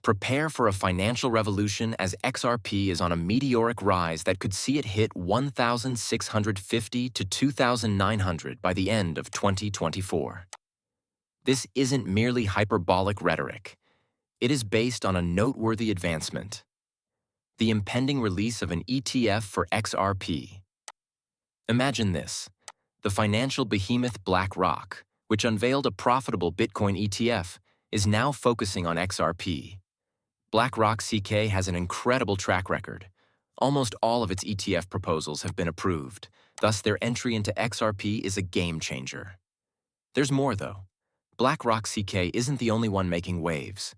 Prepare for a financial revolution as XRP is on a meteoric rise that could see it hit 1,650 to 2,900 by the end of 2024. This isn't merely hyperbolic rhetoric. It is based on a noteworthy advancement: the impending release of an ETF for XRP. Imagine this: the financial behemoth BlackRock, which unveiled a profitable Bitcoin ETF, is now focusing on XRP. BlackRock CK has an incredible track record. Almost all of its ETF proposals have been approved, thus their entry into XRP is a game changer. There's more, though. BlackRock CK isn't the only one making waves.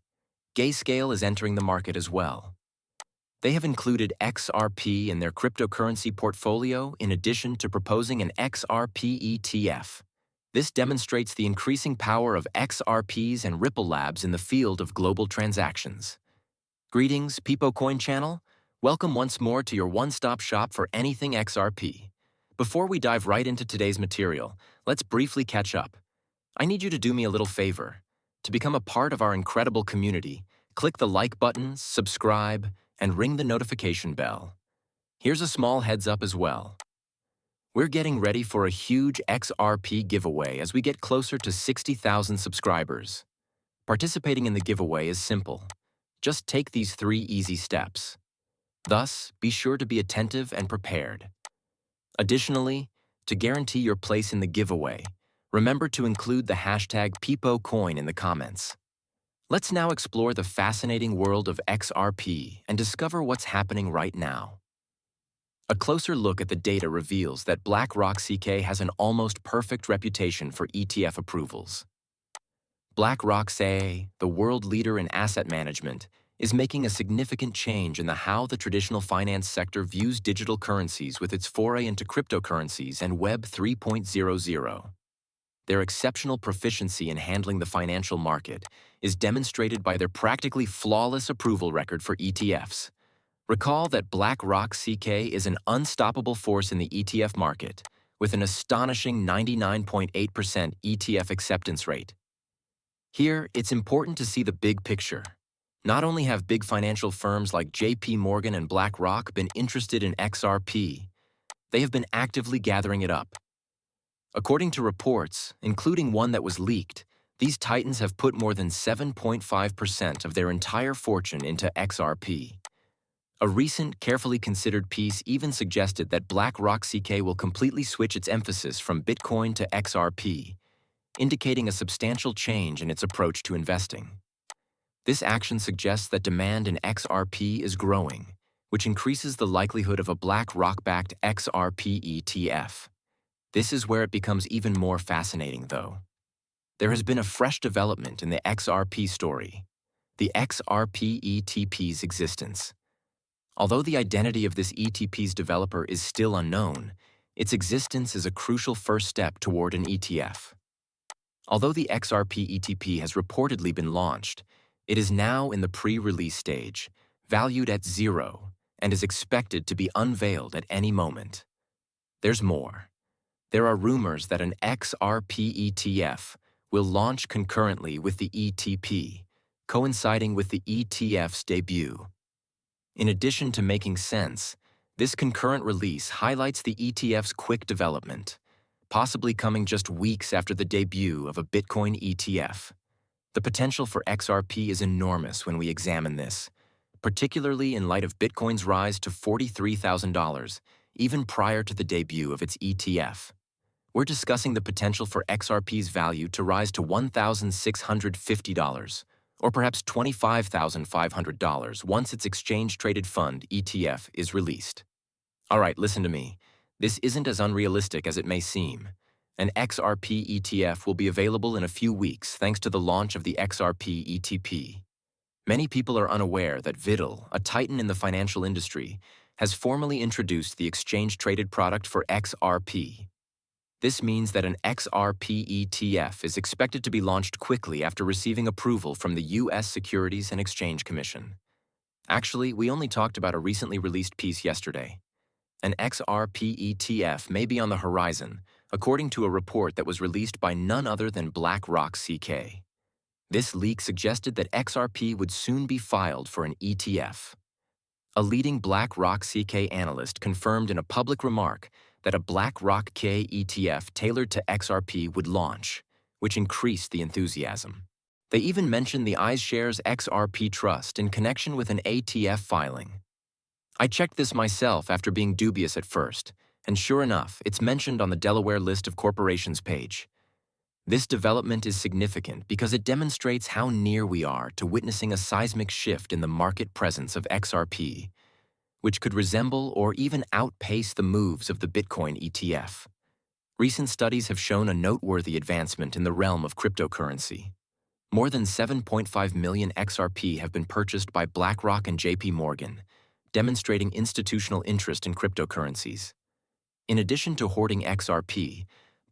Grayscale is entering the market as well. They have included XRP in their cryptocurrency portfolio in addition to proposing an XRP ETF. This demonstrates the increasing power of XRPs and Ripple Labs in the field of global transactions. Greetings, Peepo Coin Channel. Welcome once more to your one-stop shop for anything XRP. Before we dive right into today's material, let's briefly catch up. I need you to do me a little favor. To become a part of our incredible community, click the like button, subscribe, and ring the notification bell. Here's a small heads up as well. We're getting ready for a huge XRP giveaway as we get closer to 60,000 subscribers. Participating in the giveaway is simple. Just take these 3 easy steps. Thus, be sure to be attentive and prepared. Additionally, to guarantee your place in the giveaway, remember to include the hashtag #PeepoCoin in the comments. Let's now explore the fascinating world of XRP and discover what's happening right now. A closer look at the data reveals that BlackRock CK has an almost perfect reputation for ETF approvals. BlackRock CK, the world leader in asset management, is making a significant change in how the traditional finance sector views digital currencies with its foray into cryptocurrencies and Web 3.0. Their exceptional proficiency in handling the financial market is demonstrated by their practically flawless approval record for ETFs. Recall that BlackRock CK is an unstoppable force in the ETF market, with an astonishing 99.8% ETF acceptance rate. Here, it's important to see the big picture. Not only have big financial firms like JP Morgan and BlackRock been interested in XRP, they have been actively gathering it up. According to reports, including one that was leaked, these titans have put more than 7.5% of their entire fortune into XRP. A recent, carefully considered piece even suggested that BlackRock CK will completely switch its emphasis from Bitcoin to XRP, indicating a substantial change in its approach to investing. This action suggests that demand in XRP is growing, which increases the likelihood of a BlackRock-backed XRP ETF. This is where it becomes even more fascinating, though. There has been a fresh development in the XRP story: the XRP ETP's existence. Although the identity of this ETP's developer is still unknown, its existence is a crucial first step toward an ETF. Although the XRP ETP has reportedly been launched, it is now in the pre-release stage, valued at 0, and is expected to be unveiled at any moment. There's more. There are rumors that an XRP ETF will launch concurrently with the ETP, coinciding with the ETF's debut. In addition to making sense, this concurrent release highlights the ETF's quick development, possibly coming just weeks after the debut of a Bitcoin ETF. The potential for XRP is enormous when we examine this, particularly in light of Bitcoin's rise to $43,000, even prior to the debut of its ETF. We're discussing the potential for XRP's value to rise to $1,650, or perhaps $25,500 once its exchange-traded fund ETF is released. All right, listen to me. This isn't as unrealistic as it may seem. An XRP ETF will be available in a few weeks thanks to the launch of the XRP ETP. Many people are unaware that Vittel, a titan in the financial industry, has formally introduced the exchange-traded product for XRP. This means that an XRP ETF is expected to be launched quickly after receiving approval from the U.S. Securities and Exchange Commission. Actually, we only talked about a recently released piece yesterday. An XRP ETF may be on the horizon, according to a report that was released by none other than BlackRock CK. This leak suggested that XRP would soon be filed for an ETF. A leading BlackRock CK analyst confirmed in a public remark that a BlackRock K ETF tailored to XRP would launch, which increased the enthusiasm. They even mentioned the iShares XRP Trust in connection with an ATF filing. I checked this myself after being dubious at first, and sure enough, it's mentioned on the Delaware List of Corporations page. This development is significant because it demonstrates how near we are to witnessing a seismic shift in the market presence of XRP, which could resemble or even outpace the moves of the Bitcoin ETF. Recent studies have shown a noteworthy advancement in the realm of cryptocurrency. More than 7.5 million XRP have been purchased by BlackRock and JP Morgan, demonstrating institutional interest in cryptocurrencies. In addition to hoarding XRP,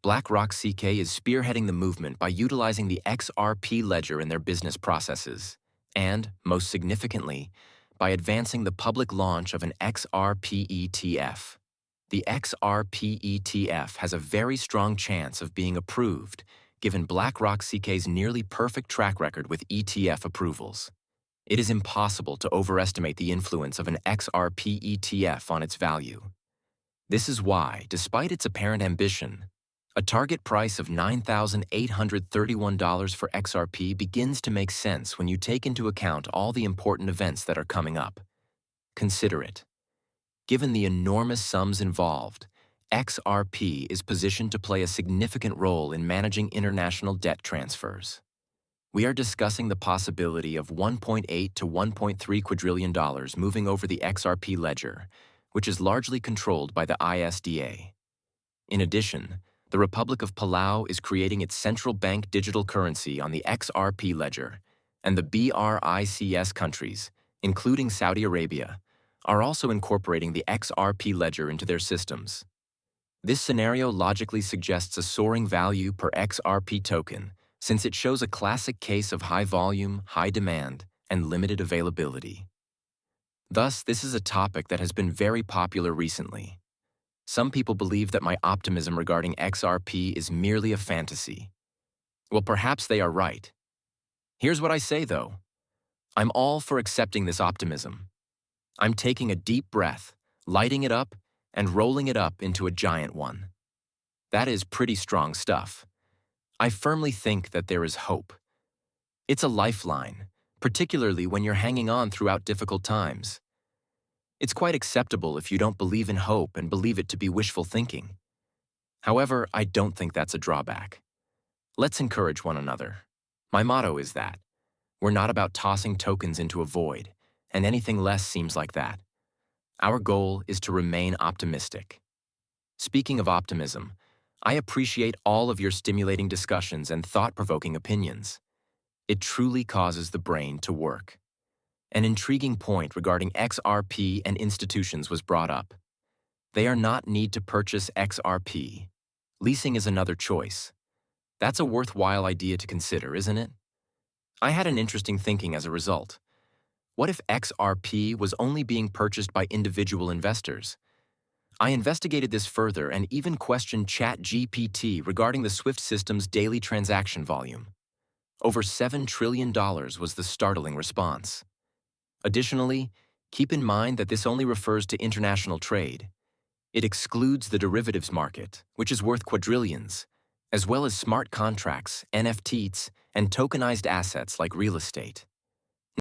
BlackRock CK is spearheading the movement by utilizing the XRP ledger in their business processes, and, most significantly, by advancing the public launch of an XRP ETF. The XRP ETF has a very strong chance of being approved, given BlackRock CK's nearly perfect track record with ETF approvals. It is impossible to overestimate the influence of an XRP ETF on its value. This is why, despite its apparent ambition, a target price of $9,831 for XRP begins to make sense when you take into account all the important events that are coming up. Consider it. Given the enormous sums involved, XRP is positioned to play a significant role in managing international debt transfers. We are discussing the possibility of $1.8 to $1.3 quadrillion moving over the XRP ledger, which is largely controlled by the ISDA. In addition, the Republic of Palau is creating its central bank digital currency on the XRP ledger, and the BRICS countries, including Saudi Arabia, are also incorporating the XRP ledger into their systems. This scenario logically suggests a soaring value per XRP token, since it shows a classic case of high volume, high demand, and limited availability. Thus, this is a topic that has been very popular recently. Some people believe that my optimism regarding XRP is merely a fantasy. Well, perhaps they are right. Here's what I say, though. I'm all for accepting this optimism. I'm taking a deep breath, lighting it up, and rolling it up into a giant one. That is pretty strong stuff. I firmly think that there is hope. It's a lifeline, particularly when you're hanging on throughout difficult times. It's quite acceptable if you don't believe in hope and believe it to be wishful thinking. However, I don't think that's a drawback. Let's encourage one another. My motto is that we're not about tossing tokens into a void, and anything less seems like that. Our goal is to remain optimistic. Speaking of optimism, I appreciate all of your stimulating discussions and thought-provoking opinions. It truly causes the brain to work. An intriguing point regarding XRP and institutions was brought up. They are not need to purchase XRP. Leasing is another choice. That's a worthwhile idea to consider, isn't it? I had an interesting thinking as a result. What if XRP was only being purchased by individual investors? I investigated this further and even questioned ChatGPT regarding the SWIFT system's daily transaction volume. Over $7 trillion was the startling response. Additionally, keep in mind that this only refers to international trade. It excludes the derivatives market, which is worth quadrillions, as well as smart contracts, NFTs, and tokenized assets like real estate.